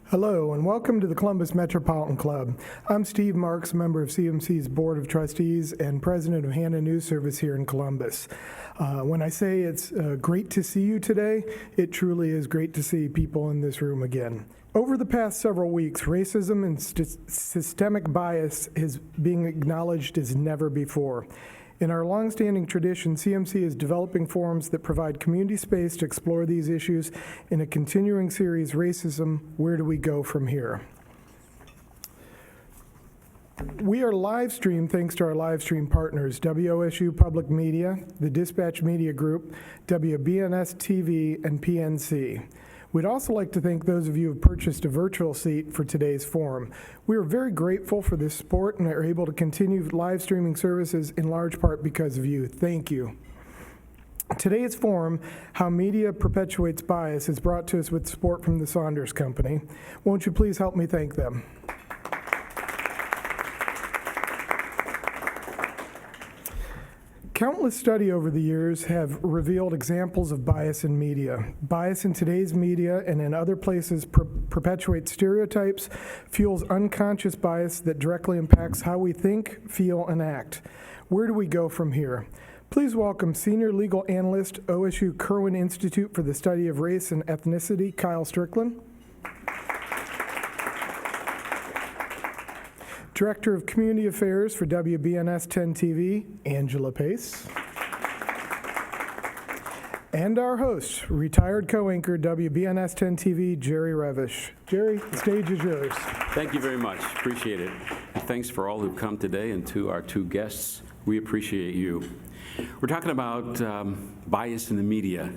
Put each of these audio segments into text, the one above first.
Hello, and welcome to the Columbus Metropolitan Club. I'm Steve Marks, member of CMC's Board of Trustees and president of Hannah News Service here in Columbus. When I say it's great to see you today, it truly is great to see people in this room again. Over the past several weeks, racism and systemic bias is being acknowledged as never before. In our longstanding tradition, CMC is developing forums that provide community space to explore these issues in a continuing series, Racism, Where Do We Go From Here? We are live streamed thanks to our live stream partners, WOSU Public Media, the Dispatch Media Group, WBNS TV, and PNC. We'd also like to thank those of you who have purchased a virtual seat for today's forum. We are very grateful for this support and are able to continue live streaming services in large part because of you. Thank you. Today's forum, How Media Perpetuates Bias, is brought to us with support from the Saunders Company. Won't you please help me thank them? Countless studies over the years have revealed examples of bias in media. Bias in today's media and in other places perpetuates stereotypes, fuels unconscious bias that directly impacts how we think, feel, and act. Where do we go from here? Please welcome Senior Legal Analyst, OSU Kirwan Institute for the Study of Race and Ethnicity, Kyle Strickland. Director of Community Affairs for WBNS 10 TV, Angela Pace. And our host, retired co-anchor, WBNS 10 TV, Jerry Revish. Jerry, the stage is yours. Thank you very much. Appreciate it. And thanks for all who've come today, and to our two guests, we appreciate you. We're talking about bias in the media.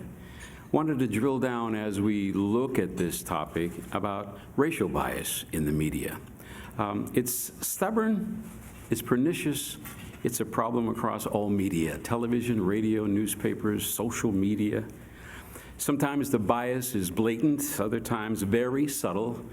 Wanted to drill down as we look at this topic about racial bias in the media. It's stubborn, it's pernicious, it's a problem across all media, television, radio, newspapers, social media. Sometimes the bias is blatant, other times very subtle,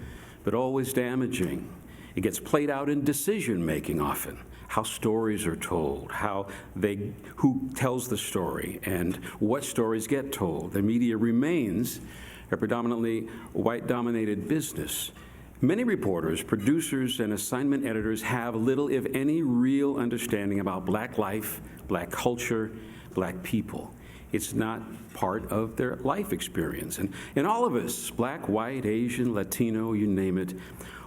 but always damaging. It gets played out in decision-making often, how stories are told, who tells the story, and what stories get told. The media remains a predominantly white-dominated business. Many reporters, producers, and assignment editors have little, if any, real understanding about Black life, Black culture, Black people. It's not part of their life experience. And all of us, Black, white, Asian, Latino, you name it,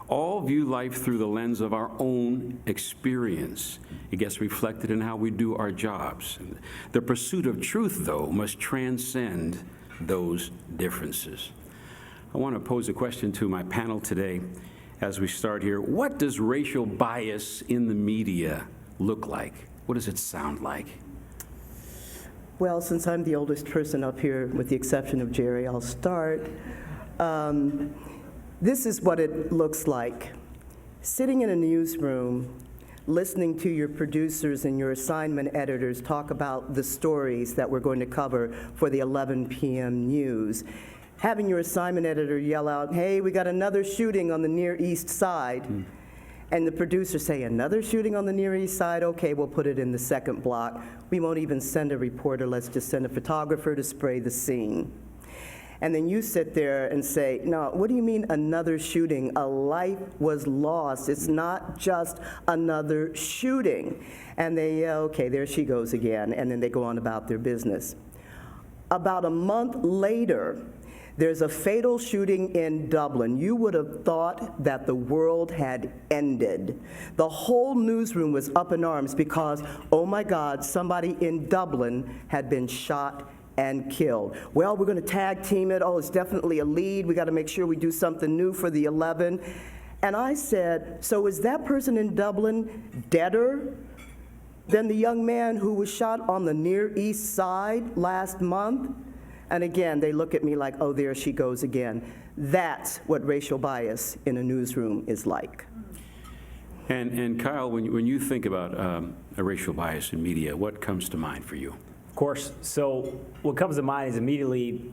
all view life through the lens of our own experience. It gets reflected in how we do our jobs. The pursuit of truth, though, must transcend those differences. I want to pose a question to my panel today as we start here. What does racial bias in the media look like? What does it sound like? Well, since I'm the oldest person up here, with the exception of Jerry, I'll start. This is what it looks like. Sitting in a newsroom, listening to your producers and your assignment editors talk about the stories that we're going to cover for the 11 p.m. news. Having your assignment editor yell out, hey, we got another shooting on the Near East Side. And the producer say, another shooting on the Near East Side? Okay, we'll put it in the second block. We won't even send a reporter, let's just send a photographer to spray the scene. And then you sit there and say, no, what do you mean another shooting? A life was lost. It's not just another shooting. And they, okay, there she goes again. And then they go on about their business. About a month later, there's a fatal shooting in Dublin. You would have thought that the world had ended. The whole newsroom was up in arms because, oh my God, somebody in Dublin had been shot and killed. Well, we're going to tag team it. Oh, it's definitely a lead. We got to make sure we do something new for the 11. And I said, so is that person in Dublin deader than the young man who was shot on the Near East Side last month? And again, they look at me like, oh, there she goes again. That's what racial bias in a newsroom is like. And Kyle, when you think about a racial bias in media, what comes to mind for you? Of course. So what comes to mind is immediately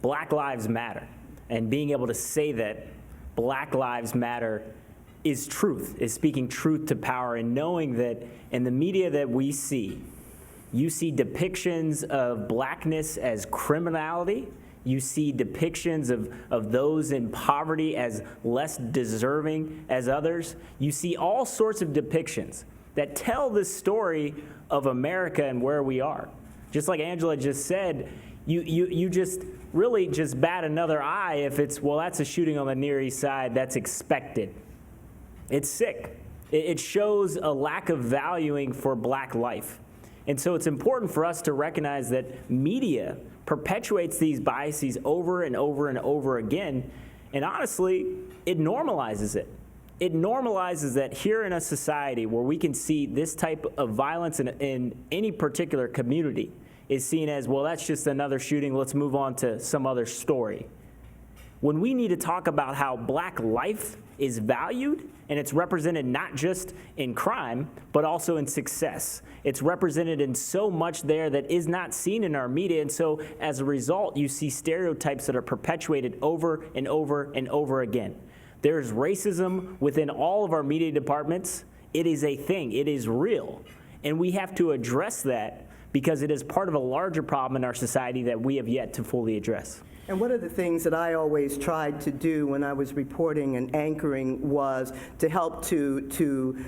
Black Lives Matter. And being able to say that Black Lives Matter is truth, is speaking truth to power, and knowing that in the media that we see, you see depictions of Blackness as criminality. You see depictions of those in poverty as less deserving as others. You see all sorts of depictions that tell the story of America and where we are. Just like Angela just said, you just really just bat another eye if it's, well, that's a shooting on the Near East Side, that's expected. It's sick. It shows a lack of valuing for black life. And so it's important for us to recognize that media perpetuates these biases over and over and over again. And honestly, it normalizes it. It normalizes that here in a society where we can see this type of violence in any particular community is seen as, well, that's just another shooting, let's move on to some other story. When we need to talk about how black life is valued, and it's represented not just in crime, but also in success. It's represented in so much there that is not seen in our media, and so as a result, you see stereotypes that are perpetuated over and over and over again. There is racism within all of our media departments. It is a thing, it is real, and we have to address that because it is part of a larger problem in our society that we have yet to fully address. And one of the things that I always tried to do when I was reporting and anchoring was to help to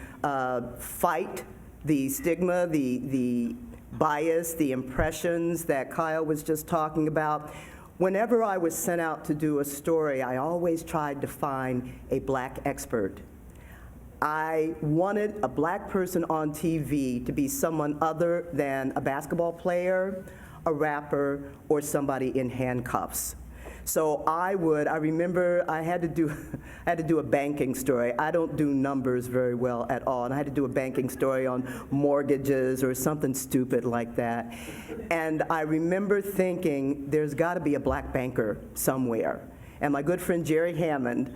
fight the stigma, the bias, the impressions that Kyle was just talking about. Whenever I was sent out to do a story, I always tried to find a black expert. I wanted a black person on TV to be someone other than a basketball player, a rapper, or somebody in handcuffs. So I remember I had to do a banking story. I don't do numbers very well at all, and I had to do a banking story on mortgages or something stupid like that. And I remember thinking, there's got to be a black banker somewhere. And my good friend Jerry Hammond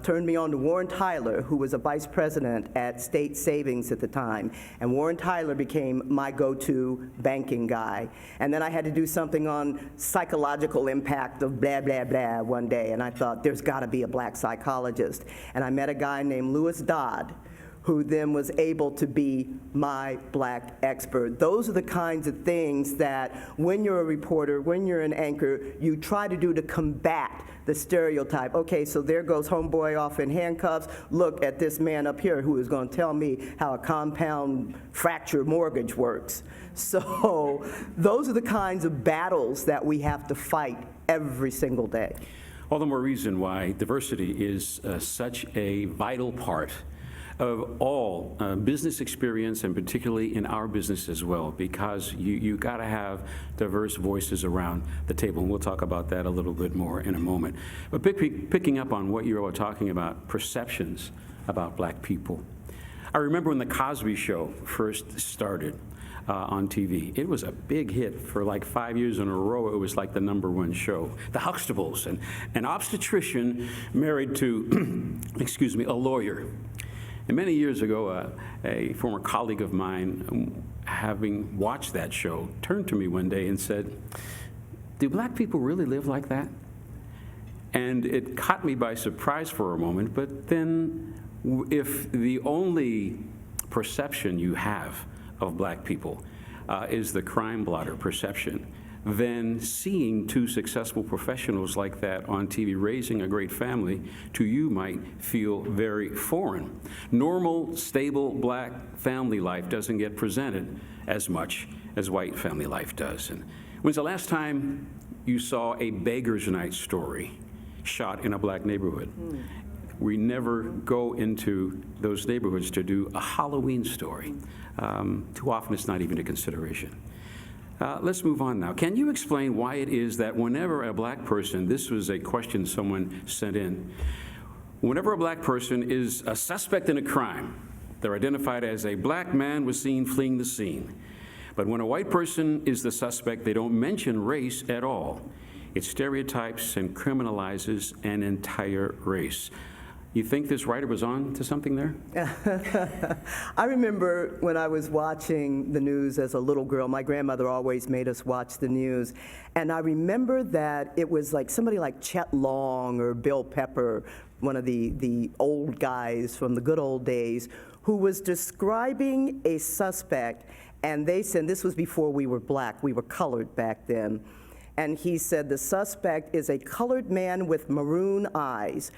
turned me on to Warren Tyler, who was a vice president at State Savings at the time. And Warren Tyler became my go-to banking guy. And then I had to do something on psychological impact of blah, blah, blah one day. And I thought, there's got to be a black psychologist. And I met a guy named Lewis Dodd, who then was able to be my black expert. Those are the kinds of things that when you're a reporter, when you're an anchor, you try to do to combat the stereotype. Okay, so there goes homeboy off in handcuffs. Look at this man up here who is going to tell me how a compound fracture mortgage works. So those are the kinds of battles that we have to fight every single day. All the more reason why diversity is such a vital part of all business experience, and particularly in our business as well, because you got to have diverse voices around the table, and we'll talk about that a little bit more in a moment. But picking up on what you were talking about, perceptions about black people. I remember when The Cosby Show first started on TV. It was a big hit for like 5 years in a row. It was like the #1 show. The Huxtables, an obstetrician married to, excuse me, a lawyer. And many years ago, a former colleague of mine, having watched that show, turned to me one day and said, "Do black people really live like that?" And it caught me by surprise for a moment, but then if the only perception you have of black people is the crime blotter perception, then seeing two successful professionals like that on TV raising a great family to you might feel very foreign. Normal, stable black family life doesn't get presented as much as white family life does. And when's the last time you saw a Beggar's Night story shot in a black neighborhood? We never go into those neighborhoods to do a Halloween story. Too often it's not even a consideration. Let's move on now. Can you explain why it is that whenever a black person, this was a question someone sent in, whenever a black person is a suspect in a crime, they're identified as a black man was seen fleeing the scene. But when a white person is the suspect, they don't mention race at all. It stereotypes and criminalizes an entire race. You think this writer was on to something there? I remember when I was watching the news as a little girl, my grandmother always made us watch the news, and I remember that it was like somebody like Chet Long or Bill Pepper, one of the old guys from the good old days, who was describing a suspect, and they said, this was before we were black, we were colored back then, and he said the suspect is a colored man with maroon eyes.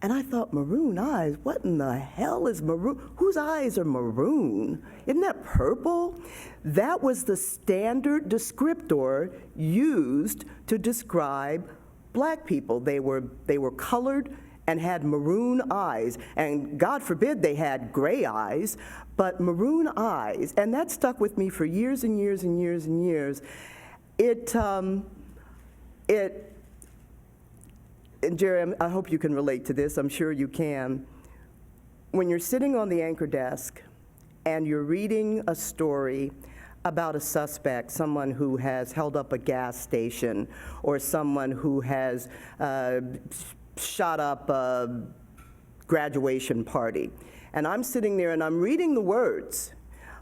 And I thought, maroon eyes? What in the hell is maroon? Whose eyes are maroon? Isn't that purple? That was the standard descriptor used to describe black people. They were colored and had maroon eyes. And God forbid they had gray eyes, but maroon eyes. And that stuck with me for years and years and years and years. And Jerry, I hope you can relate to this. I'm sure you can. When you're sitting on the anchor desk and you're reading a story about a suspect, someone who has held up a gas station or someone who has shot up a graduation party, and I'm sitting there and I'm reading the words,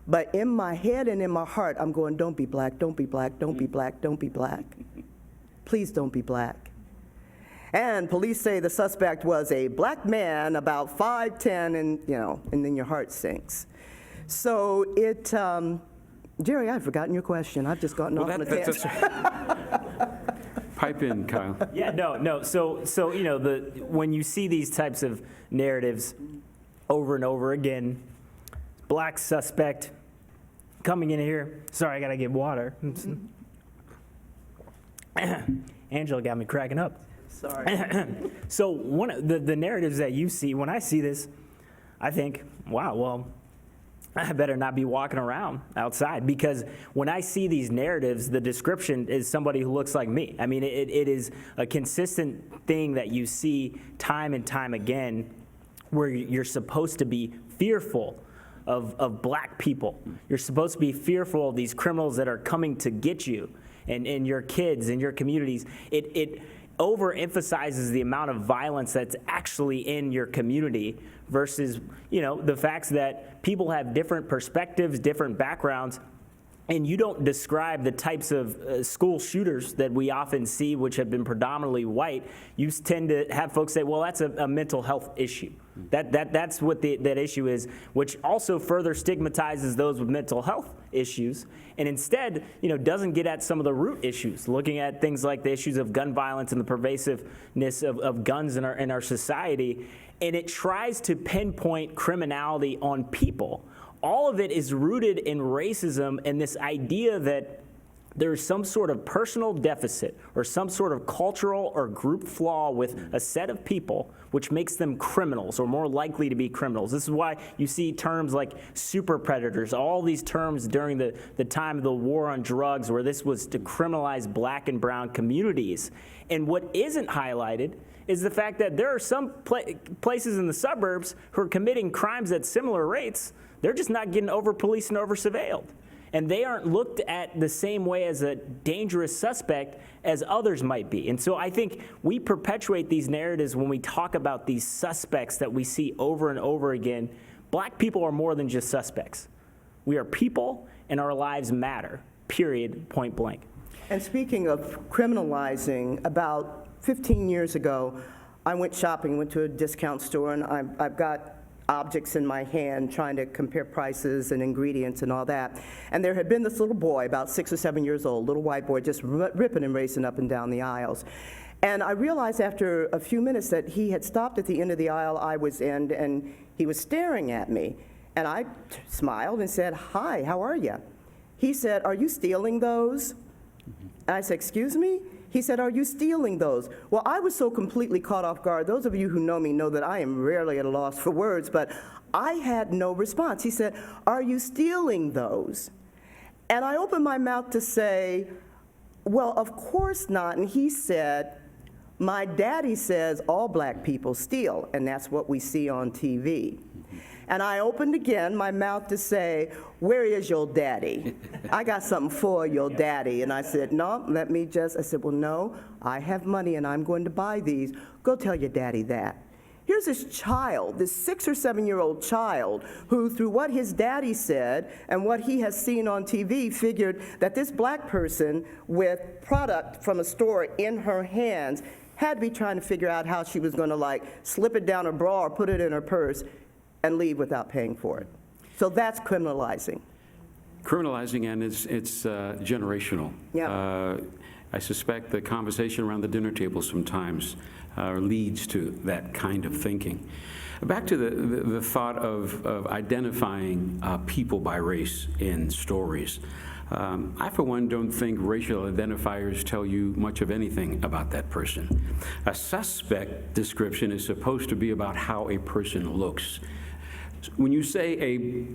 but in my head and in my heart, I'm going, don't be black, don't be black, don't be black, don't be black. Please don't be black. And police say the suspect was a black man, about 5'10", and and then your heart sinks. So Jerry, I've forgotten your question. I've just gotten off on a tangent. Pipe in, Kyle. Yeah, no. So when you see these types of narratives over and over again, black suspect coming in here. Sorry, I gotta get water. Angela got me cracking up. Sorry. So one of the narratives that you see, when I see this, I think, wow, well, I better not be walking around outside, because when I see these narratives, the description is somebody who looks like me. I mean, it is a consistent thing that you see time and time again, where you're supposed to be fearful of black people. You're supposed to be fearful of these criminals that are coming to get you and your kids and your communities. It overemphasizes the amount of violence that's actually in your community versus, the facts that people have different perspectives, different backgrounds, and you don't describe the types of school shooters that we often see, which have been predominantly white. You tend to have folks say, well, that's a mental health issue. That's what that issue is, which also further stigmatizes those with mental health issues, and instead, doesn't get at some of the root issues, looking at things like the issues of gun violence and the pervasiveness of guns in our society, and it tries to pinpoint criminality on people. All of it is rooted in racism and this idea that there's some sort of personal deficit or some sort of cultural or group flaw with a set of people which makes them criminals or more likely to be criminals. This is why you see terms like super predators, all these terms during the time of the war on drugs, where this was to criminalize black and brown communities. And what isn't highlighted is the fact that there are some places in the suburbs who are committing crimes at similar rates. They're just not getting over-policed and over-surveilled. And they aren't looked at the same way as a dangerous suspect as others might be. And so I think we perpetuate these narratives when we talk about these suspects that we see over and over again. Black people are more than just suspects. We are people, and our lives matter, period, point blank. And speaking of criminalizing, about 15 years ago, I went shopping, went to a discount store, and I've got objects in my hand trying to compare prices and ingredients and all that. And there had been this little boy, about 6 or 7 years old, little white boy, just ripping and racing up and down the aisles. And I realized after a few minutes that he had stopped at the end of the aisle I was in, and he was staring at me. And I smiled and said, "Hi, how are you?" He said, "Are you stealing those?" And I said, "Excuse me?" He said, "Are you stealing those?" Well, I was so completely caught off guard. Those of you who know me know that I am rarely at a loss for words, but I had no response. He said, "Are you stealing those?" And I opened my mouth to say, "Well, of course not." And he said, "My daddy says all black people steal, and that's what we see on TV." And I opened again my mouth to say, "Where is your daddy? I got something for your daddy." And I said, "No, I said, "Well, no, I have money and I'm going to buy these. Go tell your daddy that." Here's this child, this 6 or 7-year-old child, who through what his daddy said and what he has seen on TV figured that this black person with product from a store in her hands had to be trying to figure out how she was gonna slip it down her bra or put it in her purse and leave without paying for it. So that's criminalizing. Criminalizing, and it's generational. Yeah. I suspect the conversation around the dinner table sometimes leads to that kind of thinking. Back to the thought of identifying people by race in stories. I, for one, don't think racial identifiers tell you much of anything about that person. A suspect description is supposed to be about how a person looks. When you say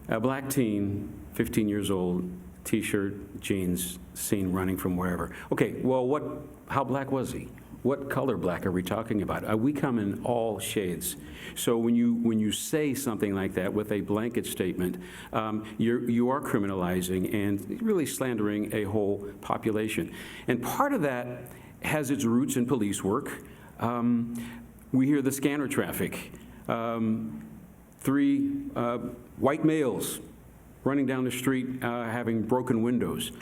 a black teen, 15 years old, T-shirt, jeans, seen running from wherever. Okay, well, how black was he? What color black are we talking about? We come in all shades. So when you say something like that with a blanket statement, you are criminalizing and really slandering a whole population. And part of that has its roots in police work. We hear the scanner traffic. 3 white males running down the street having broken windows.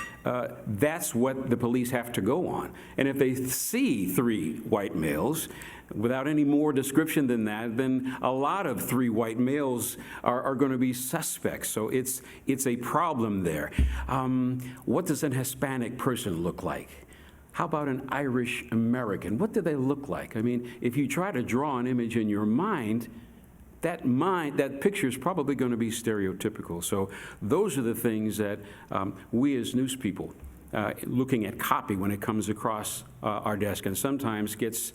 That's what the police have to go on. And if they see 3 white males, without any more description than that, then a lot of 3 white males are going to be suspects. So it's a problem there. What does an Hispanic person look like? How about an Irish American? What do they look like? I mean, if you try to draw an image in your mind, that picture is probably going to be stereotypical. So those are the things that we as news people, looking at copy when it comes across our desk, and sometimes gets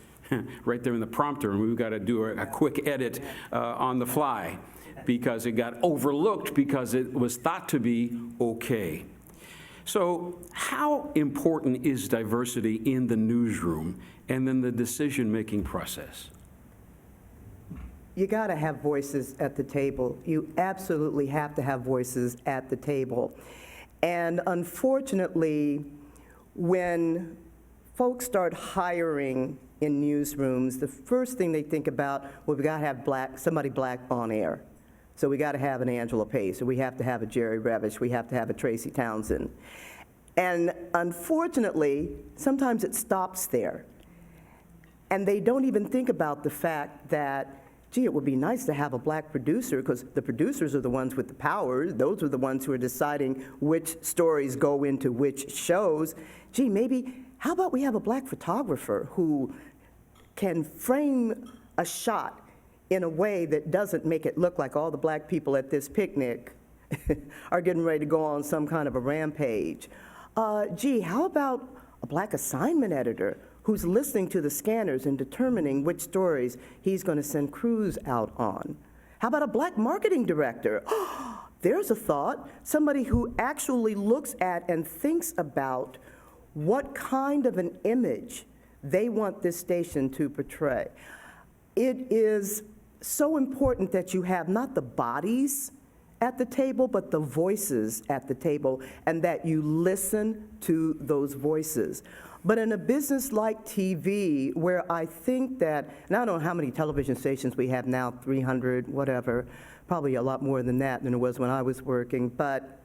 right there in the prompter, and we've got to do a quick edit on the fly because it got overlooked because it was thought to be okay. So how important is diversity in the newsroom and then the decision-making process? You got to have voices at the table. You absolutely have to have voices at the table. And unfortunately, when folks start hiring in newsrooms, the first thing they think about, well, we got to have somebody black on air. So we got to have an Angela Pace, or we have to have a Jerry Revish, we have to have a Tracy Townsend. And unfortunately, sometimes it stops there. And they don't even think about the fact that, gee, it would be nice to have a black producer, because the producers are the ones with the power. Those are the ones who are deciding which stories go into which shows. Gee, maybe, how about we have a black photographer who can frame a shot in a way that doesn't make it look like all the black people at this picnic are getting ready to go on some kind of a rampage. Gee, how about a black assignment editor who's listening to the scanners and determining which stories he's going to send crews out on? How about a black marketing director? There's a thought. Somebody who actually looks at and thinks about what kind of an image they want this station to portray. It is so important that you have not the bodies at the table, but the voices at the table, and that you listen to those voices. But in a business like TV, where I think that, and I don't know how many television stations we have now, 300, whatever, probably a lot more than that than it was when I was working, but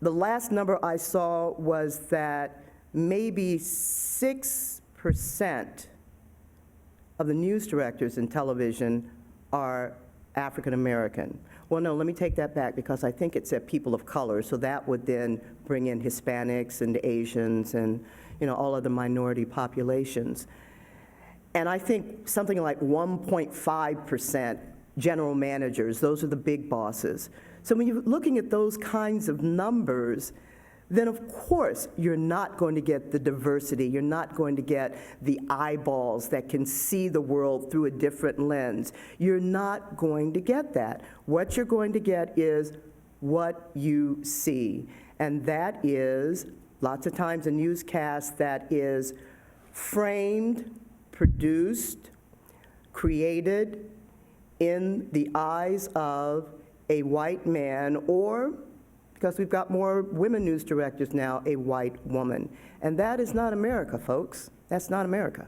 the last number I saw was that maybe 6% of the news directors in television are African American. Well, no, let me take that back, because I think it said people of color, so that would then bring in Hispanics and Asians and, you know, all of the minority populations. And I think something like 1.5% general managers, those are the big bosses. So when you're looking at those kinds of numbers, then of course you're not going to get the diversity, you're not going to get the eyeballs that can see the world through a different lens. You're not going to get that. What you're going to get is what you see, and that is lots of times a newscast that is framed, produced, created in the eyes of a white man, or, because we've got more women news directors now, a white woman. And that is not America, folks. That's not America.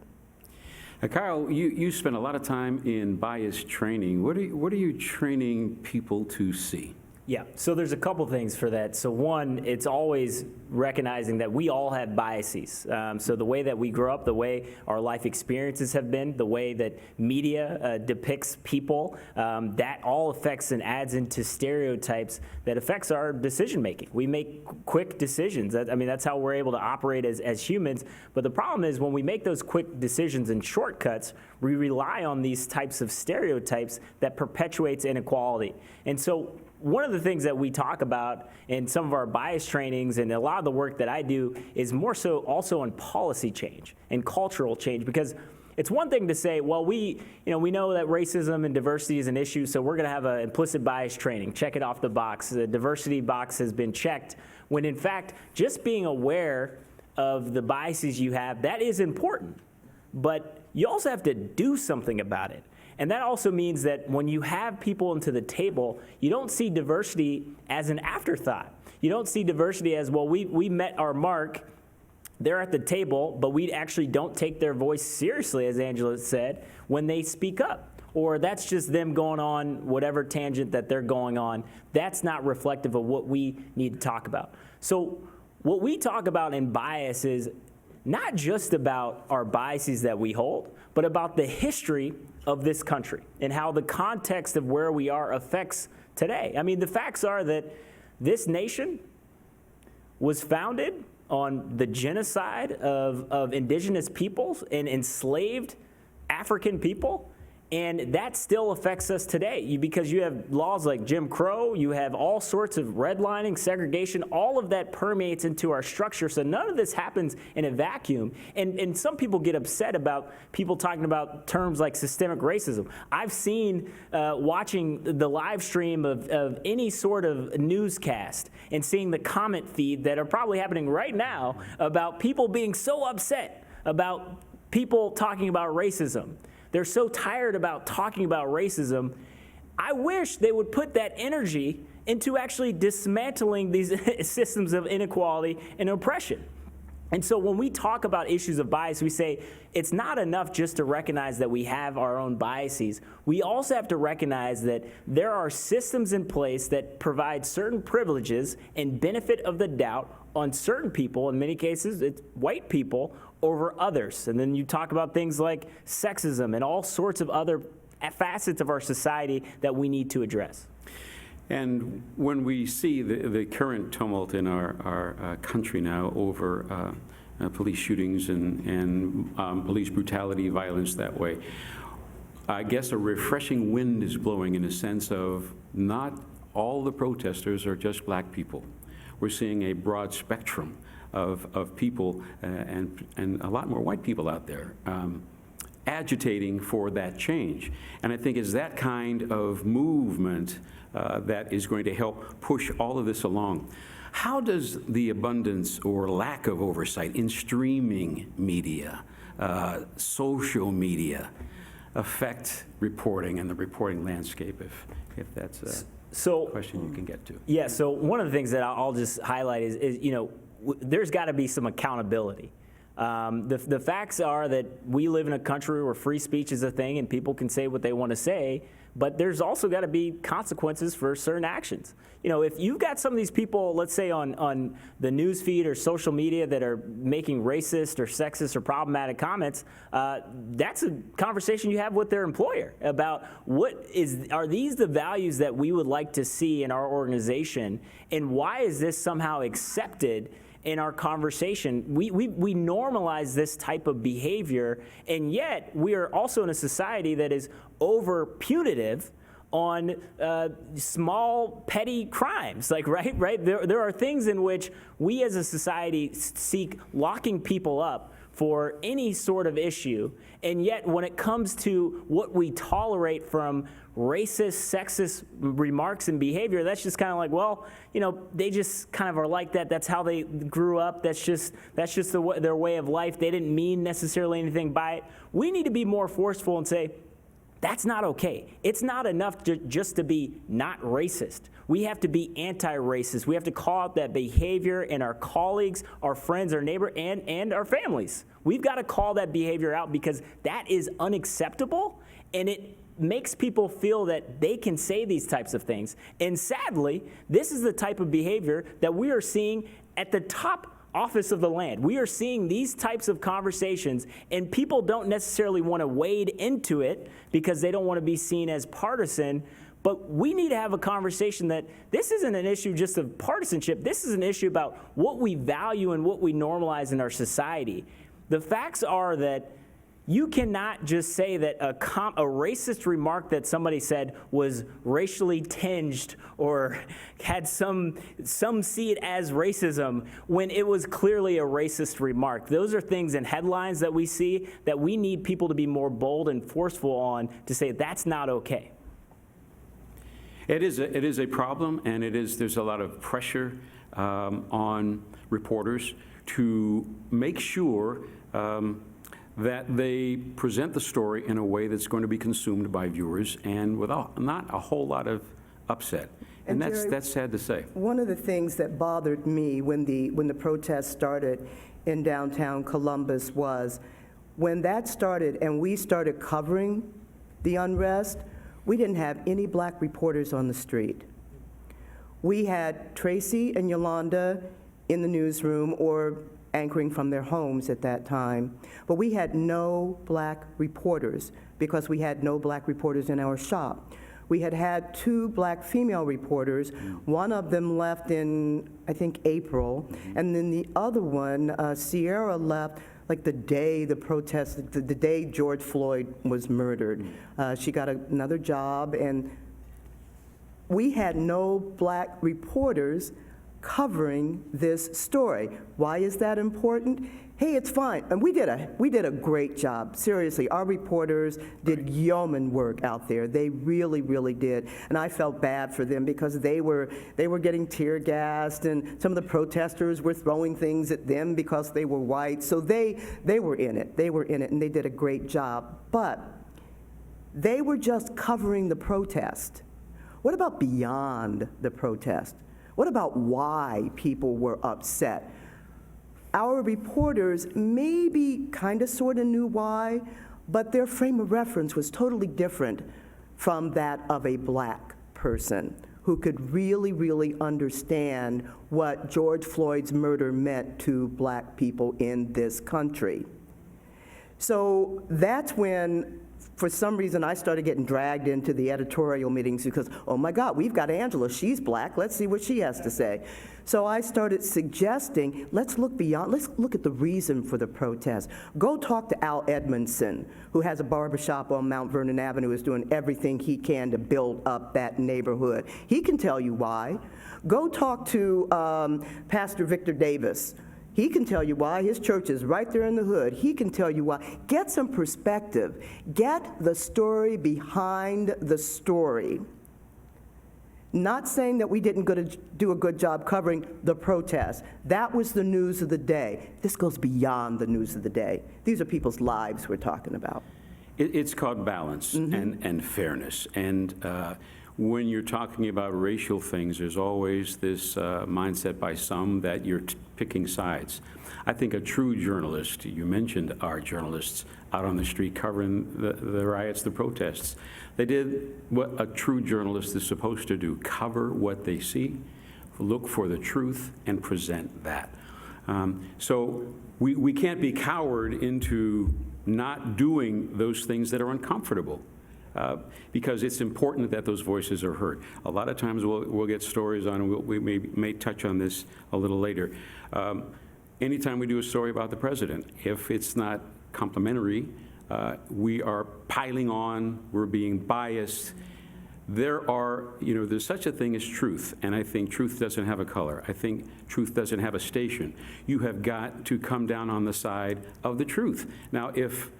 Now, Kyle, you spend a lot of time in bias training. What are you training people to see? Yeah, so there's a couple things for that. So one, it's always recognizing that we all have biases. So the way that we grow up, the way our life experiences have been, the way that media depicts people, that all affects and adds into stereotypes that affects our decision making. We make quick decisions. That's how we're able to operate as humans. But the problem is when we make those quick decisions and shortcuts, we rely on these types of stereotypes that perpetuates inequality. And so one of the things that we talk about in some of our bias trainings and a lot of the work that I do is more so also on policy change and cultural change, because it's one thing to say, well, we know that racism and diversity is an issue, so we're going to have an implicit bias training. Check it off the box. The diversity box has been checked, when in fact, just being aware of the biases you have, that is important. But you also have to do something about it. And that also means that when you have people into the table, you don't see diversity as an afterthought. You don't see diversity as, well, we met our mark, they're at the table, but we actually don't take their voice seriously, as Angela said, when they speak up. Or that's just them going on whatever tangent that they're going on. That's not reflective of what we need to talk about. So what we talk about in bias is not just about our biases that we hold, but about the history of this country and how the context of where we are affects today. I mean, the facts are that this nation was founded on the genocide of indigenous peoples and enslaved African people. And that still affects us today because you have laws like Jim Crow, you have all sorts of redlining, segregation, all of that permeates into our structure. So none of this happens in a vacuum. And some people get upset about people talking about terms like systemic racism. I've seen watching the live stream of any sort of newscast and seeing the comment feed that are probably happening right now about people being so upset about people talking about racism. They're so tired about talking about racism. I wish they would put that energy into actually dismantling these systems of inequality and oppression. And so when we talk about issues of bias, we say it's not enough just to recognize that we have our own biases. We also have to recognize that there are systems in place that provide certain privileges and benefit of the doubt on certain people. In many cases, it's white people over others. And then you talk about things like sexism and all sorts of other facets of our society that we need to address. And when we see the current tumult in our country now over police shootings and police brutality, violence that way, I guess a refreshing wind is blowing in a sense of not all the protesters are just black people. We're seeing a broad spectrum of people and a lot more white people out there agitating for that change. And I think it's that kind of movement that is going to help push all of this along. How does the abundance or lack of oversight in streaming media, social media, affect reporting and the reporting landscape, if that's a question you can get to? Yeah, so one of the things that I'll just highlight is there's got to be some accountability. The facts are that we live in a country where free speech is a thing and people can say what they want to say, but there's also got to be consequences for certain actions. If you've got some of these people, let's say on the news feed or social media that are making racist or sexist or problematic comments, that's a conversation you have with their employer about are these the values that we would like to see in our organization, and why is this somehow accepted in our conversation? We normalize this type of behavior, and yet we are also in a society that is over punitive on small petty crimes, right? There are things in which we as a society seek locking people up for any sort of issue, and yet when it comes to what we tolerate from racist, sexist remarks and behavior, that's just kind of like, well, they just kind of are like that. That's how they grew up. That's just their way of life. They didn't mean necessarily anything by it. We need to be more forceful and say, that's not okay. It's not enough just to be not racist. We have to be anti-racist. We have to call out that behavior in our colleagues, our friends, our neighbor, and our families. We've got to call that behavior out because that is unacceptable, and it makes people feel that they can say these types of things. And sadly, this is the type of behavior that we are seeing at the top office of the land. We are seeing these types of conversations, and people don't necessarily want to wade into it because they don't want to be seen as partisan. But we need to have a conversation that this isn't an issue just of partisanship. This is an issue about what we value and what we normalize in our society. The facts are that you cannot just say that a racist remark that somebody said was racially tinged or had some see it as racism when it was clearly a racist remark. Those are things in headlines that we see that we need people to be more bold and forceful on to say that's not okay. It is a problem, and there's a lot of pressure on reporters to make sure that they present the story in a way that's going to be consumed by viewers and without not a whole lot of upset. And Jerry, that's sad to say. One of the things that bothered me when the protests started in downtown Columbus was when that started and we started covering the unrest, we didn't have any black reporters on the street. We had Tracy and Yolanda in the newsroom or anchoring from their homes at that time, but we had no black reporters because we had no black reporters in our shop. We had 2 black female reporters. One of them left in, I think, April, and then the other one, Sierra, left like the day the protest, the day George Floyd was murdered. She got another job, and we had no black reporters covering this story. Why is that important? Hey, it's fine. And we did a great job. Seriously, our reporters did yeoman work out there. They really, really did. And I felt bad for them because they were getting tear gassed, and some of the protesters were throwing things at them because they were white. So they were in it. They were in it, and they did a great job. But they were just covering the protest. What about beyond the protest? What about why people were upset? Our reporters maybe kind of sort of knew why, but their frame of reference was totally different from that of a black person who could really, really understand what George Floyd's murder meant to black people in this country. So that's when, for some reason, I started getting dragged into the editorial meetings because, oh my God, we've got Angela, she's black, let's see what she has to say. So I started suggesting, let's look beyond, let's look at the reason for the protest. Go talk to Al Edmondson, who has a barbershop on Mount Vernon Avenue, is doing everything he can to build up that neighborhood. He can tell you why. Go talk to Pastor Victor Davis. He can tell you why. His church is right there in the hood. He can tell you why. Get some perspective. Get the story behind the story. Not saying that we didn't do a good job covering the protest. That was the news of the day. This goes beyond the news of the day. These are people's lives we're talking about. It's called balance and fairness. And when you're talking about racial things, there's always this mindset by some that you're picking sides. I think a true journalist, you mentioned our journalists out on the street covering the riots, the protests. They did what a true journalist is supposed to do: cover what they see, look for the truth, and present that. So we can't be cowered into not doing those things that are uncomfortable. Because it's important that those voices are heard. A lot of times we'll get stories on, and we may touch on this a little later. Anytime we do a story about the president, if it's not complimentary, we are piling on, we're being biased. There's such a thing as truth, and I think truth doesn't have a color. I think truth doesn't have a station. You have got to come down on the side of the truth. Now, if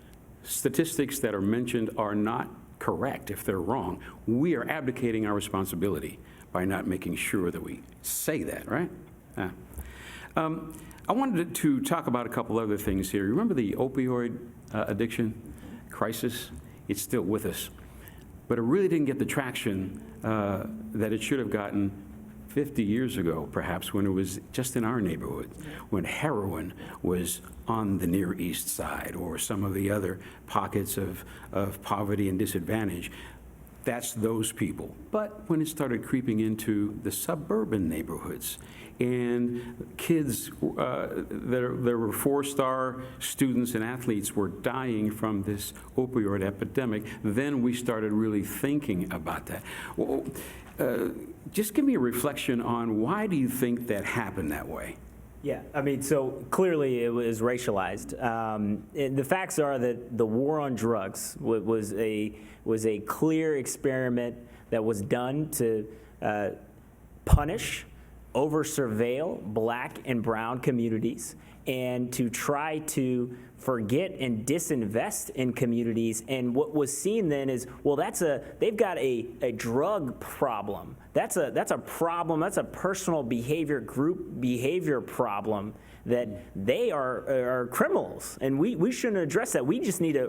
statistics that are mentioned are not correct, if they're wrong, we are abdicating our responsibility by not making sure that we say that, right? I wanted to talk about a couple other things here. Remember the opioid addiction crisis? It's still with us. But it really didn't get the traction that it should have gotten 50 years ago, perhaps, when it was just in our neighborhood, when heroin was on the Near East Side or some of the other pockets of poverty and disadvantage. That's those people. But when it started creeping into the suburban neighborhoods, and kids, there were 4-star students and athletes were dying from this opioid epidemic, then we started really thinking about that. Well, just give me a reflection on why do you think that happened that way? Yeah, I mean, so clearly it was racialized. And the facts are that the war on drugs was a clear experiment that was done to punish, over-surveil Black and brown communities, and to try to forget and disinvest in communities. And what was seen then is, well, they've got a drug problem. That's a problem. That's a personal behavior, group behavior problem, that they are criminals, and we shouldn't address that. We just need to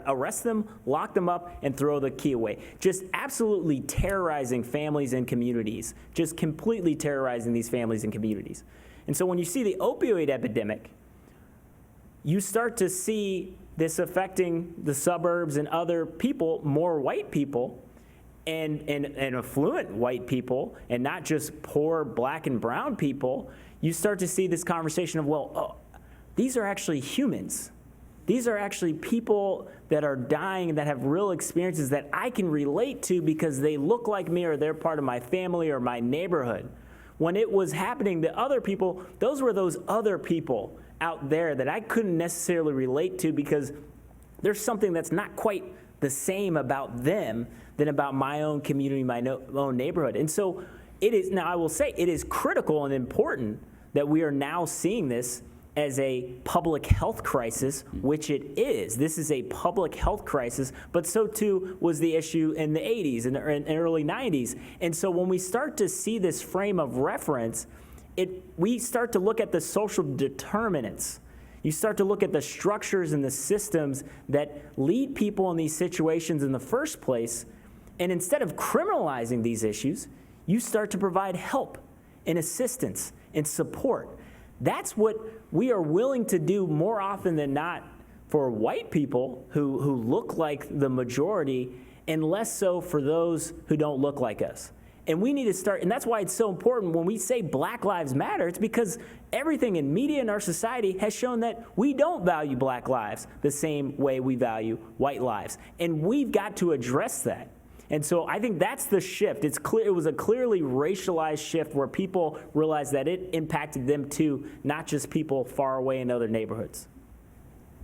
arrest them, lock them up, and throw the key away. Just absolutely terrorizing families and communities, just completely terrorizing these families and communities. And so when you see the opioid epidemic, you start to see this affecting the suburbs and other people, more white people, and affluent white people, and not just poor Black and brown people. You start to see this conversation of, well, these are actually humans. These are actually people that are dying, that have real experiences that I can relate to because they look like me, or they're part of my family or my neighborhood. When it was happening to other people, those were those other people out there that I couldn't necessarily relate to, because there's something that's not quite the same about them than about my own community, my own neighborhood. And so it is, now I will say, it is critical and important that we are now seeing this as a public health crisis, which it is. This is a public health crisis, but so too was the issue in the 80s and early 90s. And so when we start to see this frame of reference, we start to look at the social determinants. You start to look at the structures and the systems that lead people in these situations in the first place, and instead of criminalizing these issues, you start to provide help and assistance and support. That's what we are willing to do more often than not for white people who look like the majority, and less so for those who don't look like us. And we need to start, and that's why it's so important when we say Black Lives Matter. It's because everything in media in our society has shown that we don't value Black lives the same way we value white lives. And we've got to address that. And so I think that's the shift. It's clear, it was a clearly racialized shift where people realized that it impacted them too, not just people far away in other neighborhoods.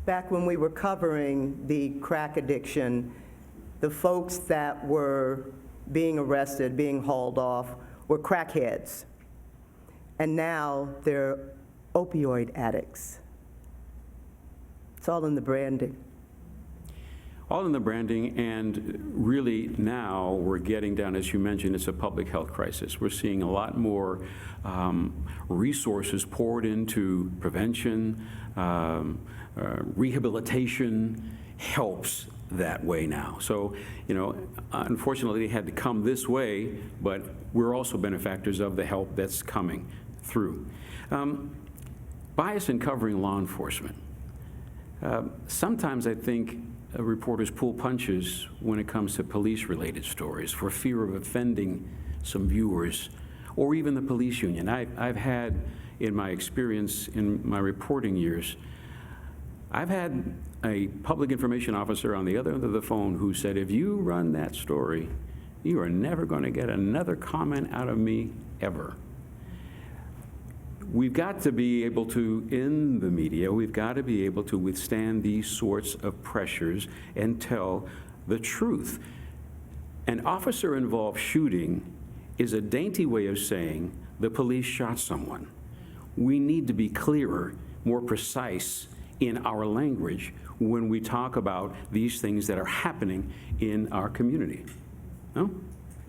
Back when we were covering the crack addiction, the folks that were being arrested, being hauled off, were crackheads. And now they're opioid addicts. It's all in the branding. All in the branding, and really now we're getting down, as you mentioned, it's a public health crisis. We're seeing a lot more resources poured into prevention, rehabilitation helps that way now. So, you know, unfortunately it had to come this way, but we're also benefactors of the help that's coming through. Bias in covering law enforcement. Sometimes I think reporters pull punches when it comes to police-related stories for fear of offending some viewers, or even the police union. I've had, in my experience in my reporting years, I've had a public information officer on the other end of the phone who said, if you run that story, you are never going to get another comment out of me ever. We've got to be able to, in the media, we've got to be able to withstand these sorts of pressures and tell the truth. An officer-involved shooting is a dainty way of saying the police shot someone. We need to be clearer, more precise in our language when we talk about these things that are happening in our community. No?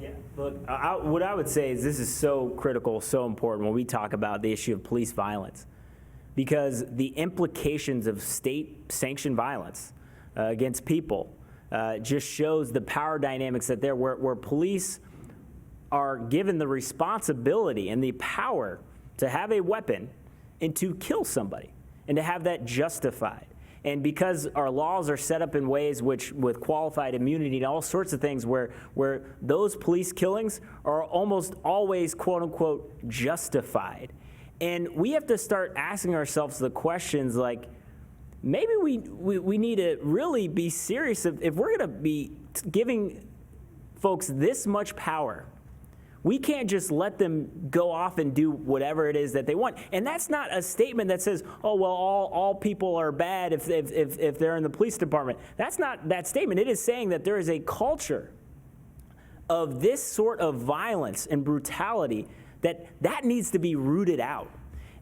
Yeah, look, what I would say is this is so critical, so important when we talk about the issue of police violence, because the implications of state-sanctioned violence against people just shows the power dynamics that where police are given the responsibility and the power to have a weapon and to kill somebody and to have that justified. And because our laws are set up in ways which, with qualified immunity and all sorts of things, where those police killings are almost always, quote unquote, justified. And we have to start asking ourselves the questions like, maybe we need to really be serious if we're going to be giving folks this much power. We can't just let them go off and do whatever it is that they want. And that's not a statement that says, oh, well, all people are bad if they're in the police department. That's not that statement. It is saying that there is a culture of this sort of violence and brutality that needs to be rooted out.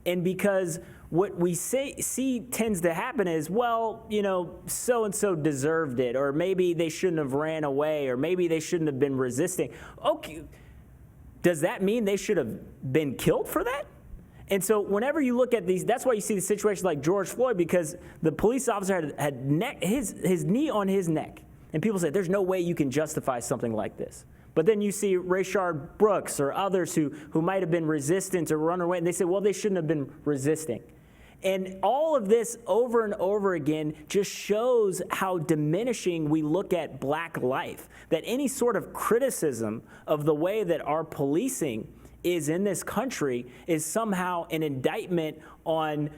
And because what we see tends to happen is, well, you know, so-and-so deserved it, or maybe they shouldn't have ran away, or maybe they shouldn't have been resisting. Okay. Does that mean they should have been killed for that? And so whenever you look at these, that's why you see the situation like George Floyd, because the police officer had his knee on his neck. And people say, there's no way you can justify something like this. But then you see Rayshard Brooks or others who might have been resistant or run away, and they say, well, they shouldn't have been resisting. And all of this over and over again just shows how diminishing we look at black life, that any sort of criticism of the way that our policing is in this country is somehow an indictment on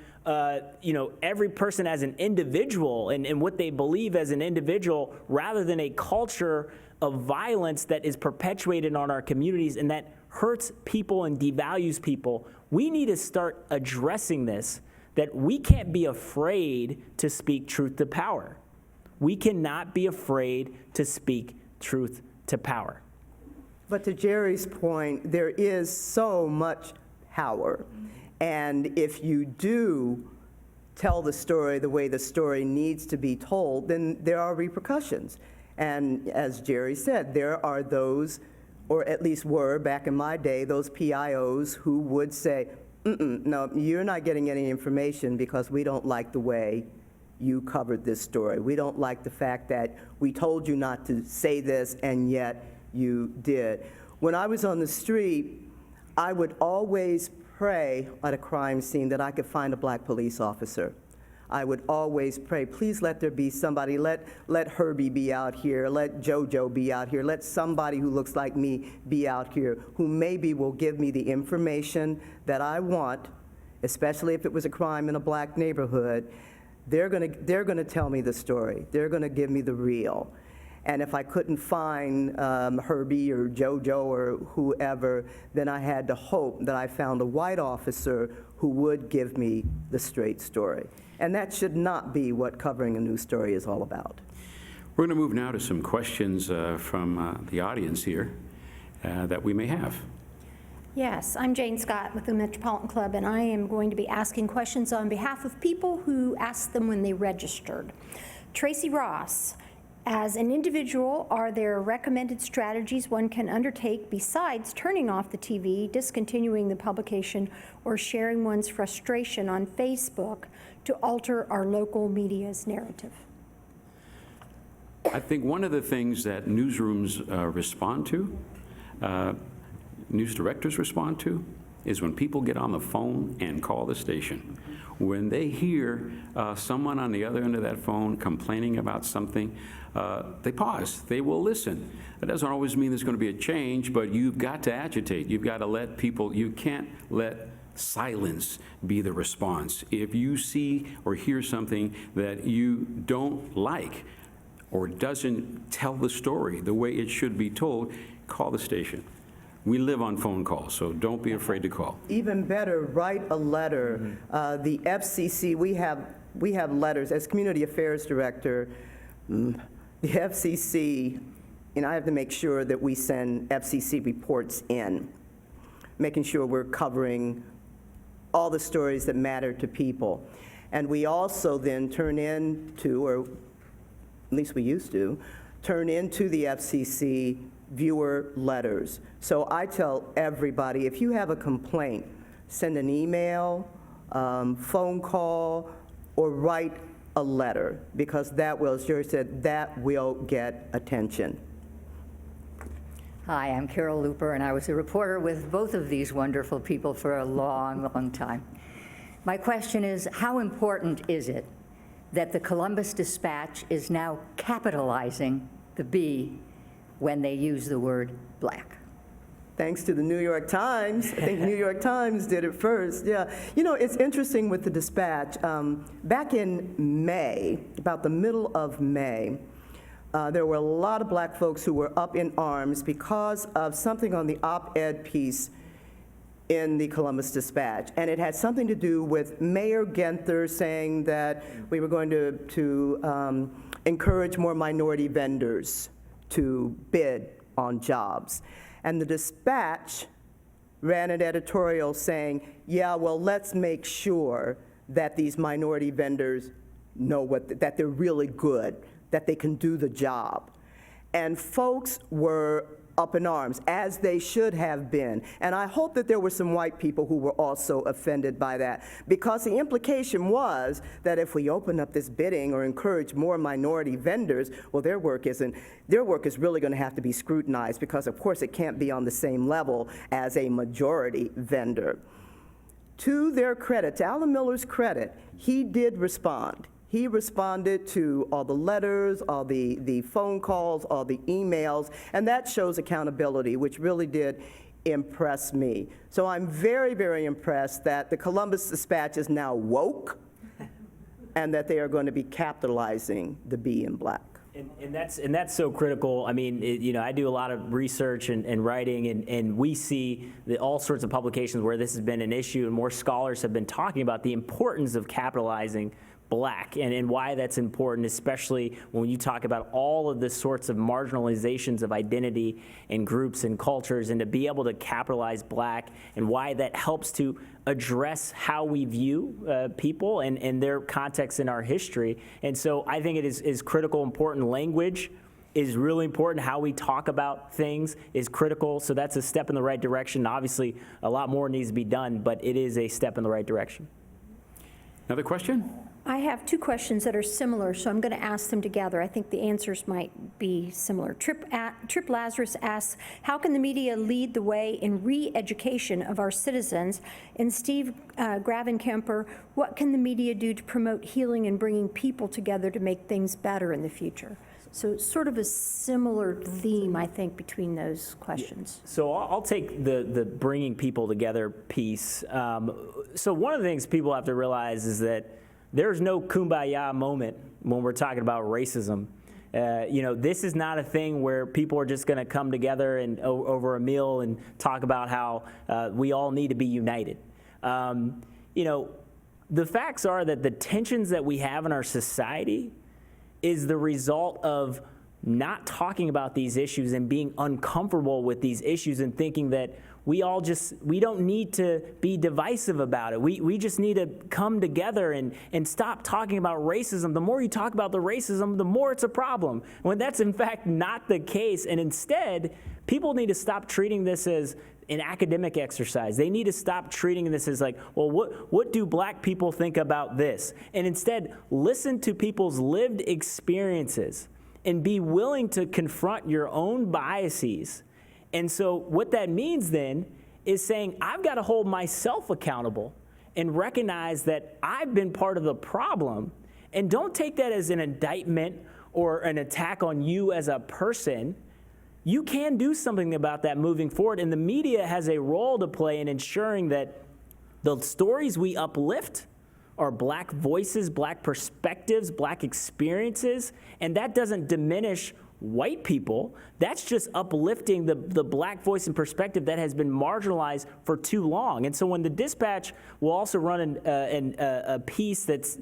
every person as an individual and what they believe as an individual, rather than a culture of violence that is perpetuated on our communities and that hurts people and devalues people. We need to start addressing this, that we can't be afraid to speak truth to power. We cannot be afraid to speak truth to power. But to Jerry's point, there is so much power. And if you do tell the story the way the story needs to be told, then there are repercussions. And as Jerry said, there are those, or at least were back in my day, those PIOs who would say, no, you're not getting any information because we don't like the way you covered this story. We don't like the fact that we told you not to say this and yet you did. When I was on the street, I would always pray at a crime scene that I could find a black police officer. I would always pray, please let there be somebody, let Herbie be out here, let JoJo be out here, let somebody who looks like me be out here, who maybe will give me the information that I want, especially if it was a crime in a black neighborhood. They're gonna tell me the story. They're gonna give me the real. And if I couldn't find Herbie or JoJo or whoever, then I had to hope that I found a white officer who would give me the straight story. And that should not be what covering a news story is all about. We're going to move now to some questions from the audience here that we may have. Yes, I'm Jane Scott with the Metropolitan Club, and I am going to be asking questions on behalf of people who asked them when they registered. Tracy Ross, as an individual, are there recommended strategies one can undertake besides turning off the TV, discontinuing the publication, or sharing one's frustration on Facebook to alter our local media's narrative? I think one of the things that newsrooms respond to, news directors respond to, is when people get on the phone and call the station. When they hear someone on the other end of that phone complaining about something, they pause. They will listen. That doesn't always mean there's going to be a change, but you've got to agitate. You've got to let people, you can't let silence be the response. If you see or hear something that you don't like or doesn't tell the story the way it should be told, call the station. We live on phone calls, so don't be afraid to call. Even better, write a letter. The FCC, we have letters. As Community Affairs Director, the FCC, and I have to make sure that we send FCC reports in, making sure we're covering all the stories that matter to people. And we also then turn into, or at least we used to, turn into the FCC viewer letters. So I tell everybody, if you have a complaint, send an email, phone call, or write a letter, because that will, as Jerry said, that will get attention. Hi, I'm Carol Looper, and I was a reporter with both of these wonderful people for a long, long time. My question is, how important is it that the Columbus Dispatch is now capitalizing the B when they use the word black? Thanks to the New York Times. I think New York Times did it first, yeah. You know, it's interesting with the Dispatch. Back in May, about the middle of May, there were a lot of black folks who were up in arms because of something on the op-ed piece in the Columbus Dispatch. And it had something to do with Mayor Genther saying that we were going to encourage more minority vendors to bid on jobs. And the Dispatch ran an editorial saying, yeah, well, let's make sure that these minority vendors know that they're really good, that they can do the job. And folks were up in arms, as they should have been. And I hope that there were some white people who were also offended by that, because the implication was that if we open up this bidding or encourage more minority vendors, well, their work is really going to have to be scrutinized, because of course it can't be on the same level as a majority vendor. To their credit, to Alan Miller's credit, he did respond. He responded to all the letters, all the phone calls, all the emails, and that shows accountability, which really did impress me. So I'm very, very impressed that the Columbus Dispatch is now woke and that they are going to be capitalizing the B in black. And that's so critical. I mean, I do a lot of research and writing, and we see all sorts of publications where this has been an issue, and more scholars have been talking about the importance of capitalizing black and why that's important, especially when you talk about all of the sorts of marginalizations of identity and groups and cultures, and to be able to capitalize black and why that helps to address how we view people and their context in our history. And so I think it is critical, important. Language is really important. How we talk about things is critical. So that's a step in the right direction. Obviously, a lot more needs to be done, but it is a step in the right direction. Another question? I have two questions that are similar, so I'm going to ask them together. I think the answers might be similar. Trip Lazarus asks, how can the media lead the way in re-education of our citizens? And Steve Gravenkemper, what can the media do to promote healing and bringing people together to make things better in the future? So sort of a similar theme, I think, between those questions. So I'll take the bringing people together piece. So one of the things people have to realize is that there's no kumbaya moment when we're talking about racism. This is not a thing where people are just going to come together and over a meal and talk about how we all need to be united. The facts are that the tensions that we have in our society is the result of not talking about these issues and being uncomfortable with these issues and thinking that we don't need to be divisive about it. We just need to come together and stop talking about racism. The more you talk about the racism, the more it's a problem, when that's in fact not the case. And instead, people need to stop treating this as an academic exercise. They need to stop treating this as like, well, what do black people think about this? And instead, listen to people's lived experiences and be willing to confront your own biases. And so what that means then is saying, I've got to hold myself accountable and recognize that I've been part of the problem, and don't take that as an indictment or an attack on you as a person. You can do something about that moving forward, and the media has a role to play in ensuring that the stories we uplift are black voices, black perspectives, black experiences, and that doesn't diminish white people. That's just uplifting the black voice and perspective that has been marginalized for too long. And so when the Dispatch will also run a piece that's,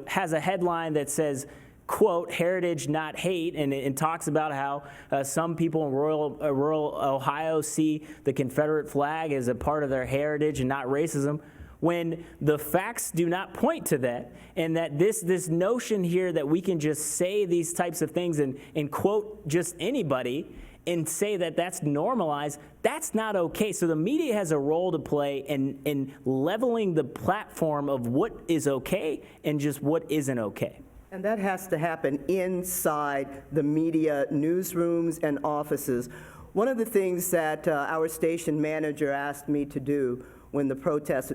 has a headline that says, quote, heritage, not hate, and talks about how some people in rural Ohio see the Confederate flag as a part of their heritage and not racism, when the facts do not point to that, and that this notion here that we can just say these types of things and quote just anybody and say that that's normalized, that's not okay. So the media has a role to play in leveling the platform of what is okay and just what isn't okay. And that has to happen inside the media newsrooms and offices. one of the things that our station manager asked me to do when the protests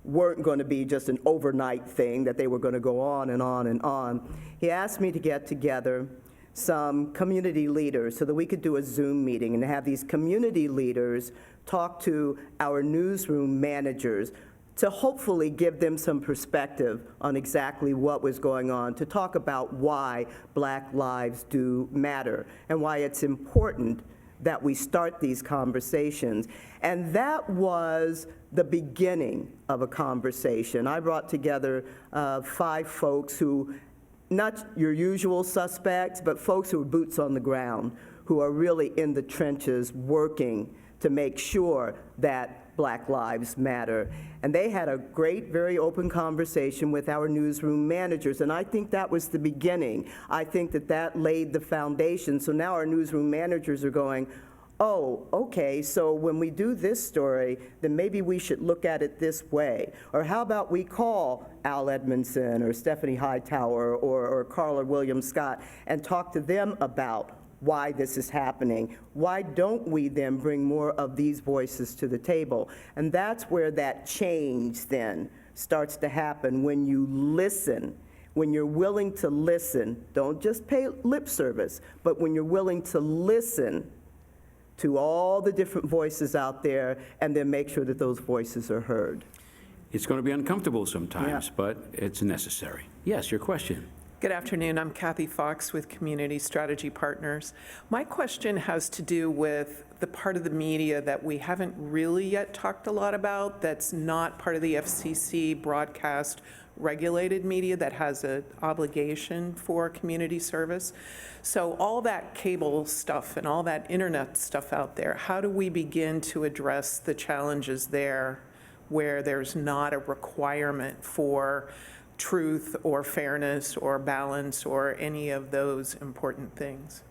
weren't going to be just an overnight thing, that they were going to go on and on and on, he asked me to get together some community leaders so that we could do a Zoom meeting and have these community leaders talk to our newsroom managers to hopefully give them some perspective on exactly what was going on, to talk about why Black lives do matter and why it's important that we start these conversations. And that was the beginning of a conversation. I brought together 5 folks who, not your usual suspects, but folks who are boots on the ground, who are really in the trenches working to make sure that Black lives matter. And they had a great, very open conversation with our newsroom managers, and I think that was the beginning. I think that that laid the foundation. So now our newsroom managers are going, oh, okay, so when we do this story, then maybe we should look at it this way. Or how about we call Al Edmondson or Stephanie Hightower or Carla Williams Scott and talk to them about why this is happening. Why don't we then bring more of these voices to the table? And that's where that change then starts to happen, when you listen, when you're willing to listen. Don't just pay lip service, but when you're willing to listen to all the different voices out there and then make sure that those voices are heard. It's going to be uncomfortable sometimes, Yeah. but it's necessary. Yes, your question. Good afternoon. I'm Kathy Fox with Community Strategy Partners. My question has to do with the part of the media that we haven't really yet talked a lot about, that's not part of the FCC broadcast regulated media, that has an obligation for community service. So all that cable stuff and all that internet stuff out there, how do we begin to address the challenges there where there's not a requirement for truth or fairness or balance or any of those important things?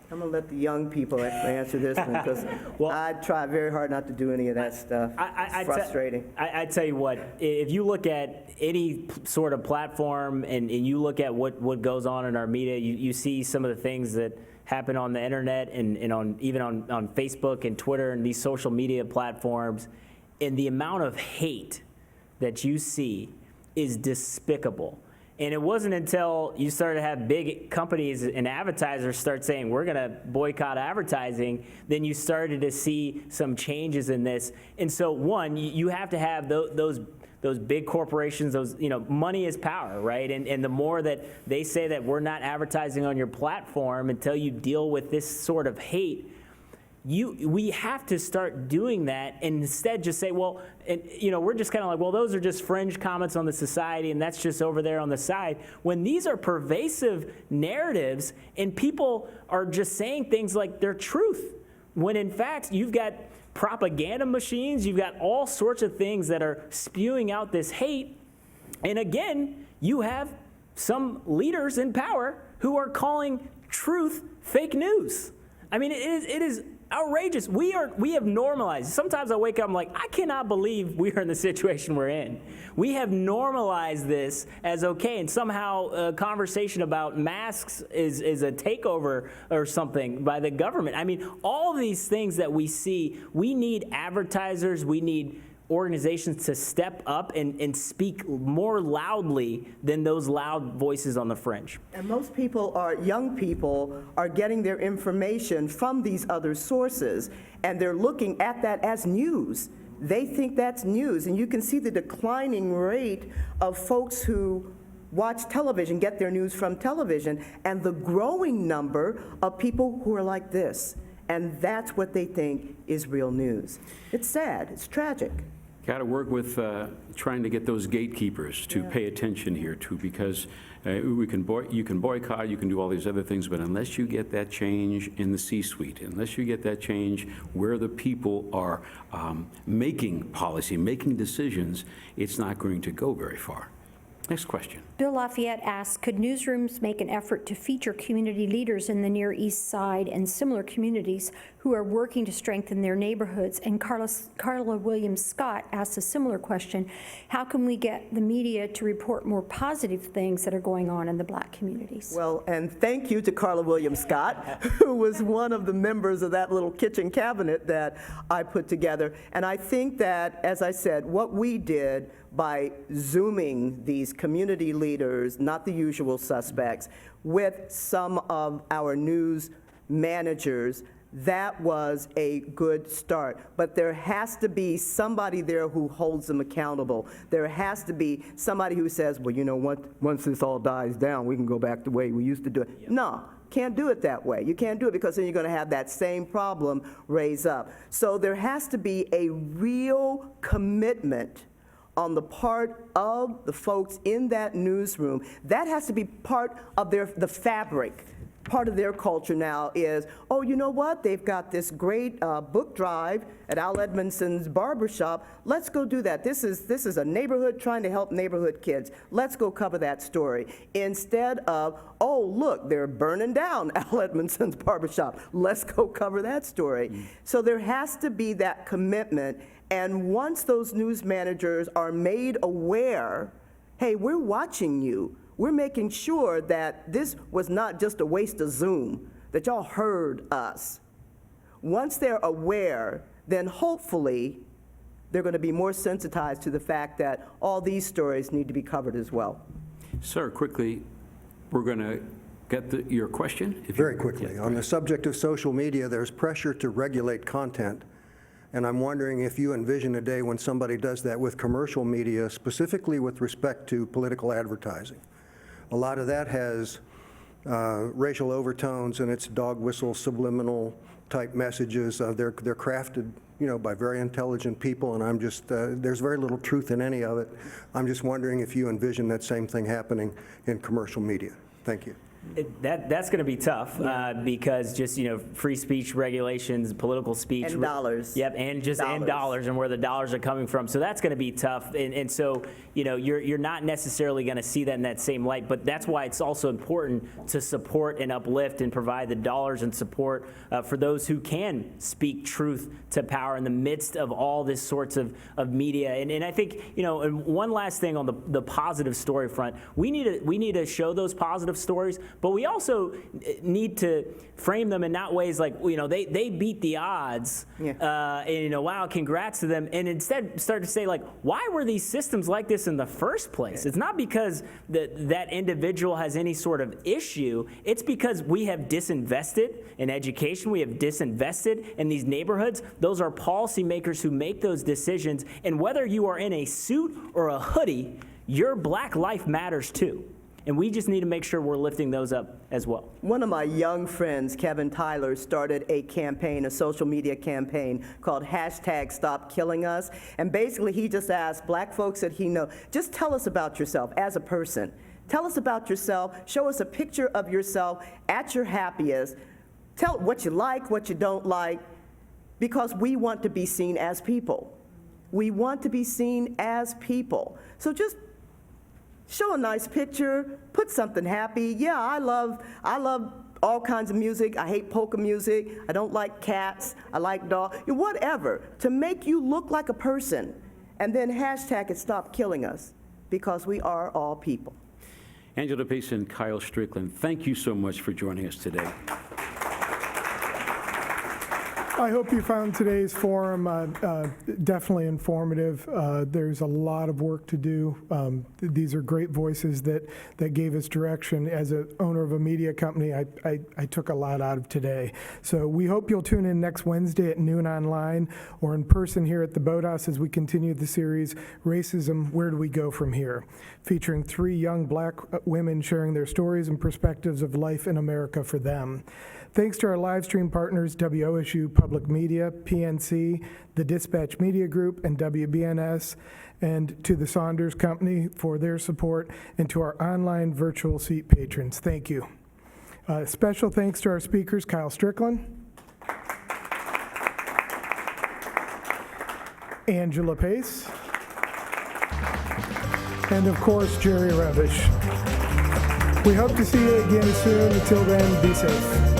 I'm gonna let the young people answer this one, because Well- I try very hard not to do any of that stuff. It's frustrating. I tell you what, if you look at any sort of platform and you look at what goes on in our media, you see some of the things that happen on the internet and on even on Facebook and Twitter and these social media platforms, and the amount of hate that you see is despicable. And it wasn't until you started to have big companies and advertisers start saying, we're going to boycott advertising, then you started to see some changes in this. And so, one, you have to have those big corporations, money is power, right? And the more that they say that we're not advertising on your platform until you deal with this sort of hate, we have to start doing that, and instead just say, well, we're just kind of like, well, those are just fringe comments on the society, and that's just over there on the side. When these are pervasive narratives, and people are just saying things like they're truth, when in fact you've got propaganda machines, you've got all sorts of things that are spewing out this hate, and again, you have some leaders in power who are calling truth fake news. I mean, it is outrageous. We have normalized. Sometimes I wake up, I'm like, I cannot believe we are in the situation we're in. We have normalized this as okay, and somehow a conversation about masks is a takeover or something by the government. I mean, all of these things that we see, we need advertisers, we need organizations to step up and speak more loudly than those loud voices on the fringe. And most people young people are getting their information from these other sources, and they're looking at that as news. They think that's news, and you can see the declining rate of folks who watch television, get their news from television, and the growing number of people who are like this. And that's what they think is real news. It's sad, it's tragic. Got to work with trying to get those gatekeepers to pay attention here too, because you can boycott, you can do all these other things, but unless you get that change in the C-suite, unless you get that change where the people are making policy, making decisions, it's not going to go very far. Next question. Bill Lafayette asks, could newsrooms make an effort to feature community leaders in the Near East Side and similar communities who are working to strengthen their neighborhoods? And Carla Williams Scott asks a similar question. How can we get the media to report more positive things that are going on in the Black communities? Well, and thank you to Carla Williams Scott, who was one of the members of that little kitchen cabinet that I put together. And I think that, as I said, what we did by Zooming these community leaders, not the usual suspects, with some of our news managers, that was a good start. But there has to be somebody there who holds them accountable. There has to be somebody who says, well, you know what, once this all dies down, we can go back the way we used to do it. Yeah. No, can't do it that way. You can't do it because then you're going to have that same problem raise up. So there has to be a real commitment on the part of the folks in that newsroom. That has to be part of the fabric. Part of their culture now is, oh, you know what? They've got this great book drive at Al Edmondson's barbershop. Let's go do that. This is a neighborhood trying to help neighborhood kids. Let's go cover that story. Instead of, oh, look, they're burning down Al Edmondson's barbershop. Let's go cover that story. So there has to be that commitment. And once those news managers are made aware, hey, we're watching you. We're making sure that this was not just a waste of Zoom, that y'all heard us. Once they're aware, then hopefully they're going to be more sensitized to the fact that all these stories need to be covered as well. Sir, quickly, we're going to get your question. Very quickly. On the subject of social media, there's pressure to regulate content. And I'm wondering if you envision a day when somebody does that with commercial media, specifically with respect to political advertising. A lot of that has racial overtones, and it's dog whistle, subliminal type messages. They're crafted, you know, by very intelligent people, and I'm just, there's very little truth in any of it. I'm just wondering if you envision that same thing happening in commercial media. Thank you. That's going to be tough because just, you know, free speech regulations, political speech. And dollars. Yep, and just Dollars. and dollars and where the dollars are coming from. So that's going to be tough. And so, you know, you're not necessarily going to see that in that same light. But that's why it's also important to support and uplift and provide the dollars and support for those who can speak truth to power in the midst of all this sorts of media. And I think, you know, and one last thing on the positive story front, we need to show those positive stories. But we also need to frame them in not ways like, you know, they beat the odds, and, you know, wow, congrats to them. And instead start to say, like, why were these systems like this in the first place? It's not because that individual has any sort of issue. It's because we have disinvested in education. We have disinvested in these neighborhoods. Those are policymakers who make those decisions. And whether you are in a suit or a hoodie, your Black life matters too. And we just need to make sure we're lifting those up as well. One of my young friends, Kevin Tyler, started a campaign, a social media campaign called #StopKillingUs. And basically he just asked Black folks that he knows, just tell us about yourself as a person. Tell us about yourself. Show us a picture of yourself at your happiest. Tell what you like, what you don't like, because we want to be seen as people. We want to be seen as people. So just show a nice picture, put something happy. Yeah, I love all kinds of music. I hate polka music. I don't like cats. I like dogs. Whatever, to make you look like a person. And then # Stop Killing Us, because we are all people. Angela Pace and Kyle Strickland, thank you so much for joining us today. I hope you found today's forum definitely informative. There's a lot of work to do. These are great voices that gave us direction. As an owner of a media company, I took a lot out of today. So we hope you'll tune in next Wednesday at noon online or in person here at the Boathouse as we continue the series, Racism, Where Do We Go From Here? Featuring 3 young Black women sharing their stories and perspectives of life in America for them. Thanks to our live stream partners, WOSU Public Media, PNC, the Dispatch Media Group, and WBNS, and to the Saunders Company for their support, and to our online virtual seat patrons. Thank you. Special thanks to our speakers, Kyle Strickland, Angela Pace, and of course, Jerry Revish. We hope to see you again soon. Until then, be safe.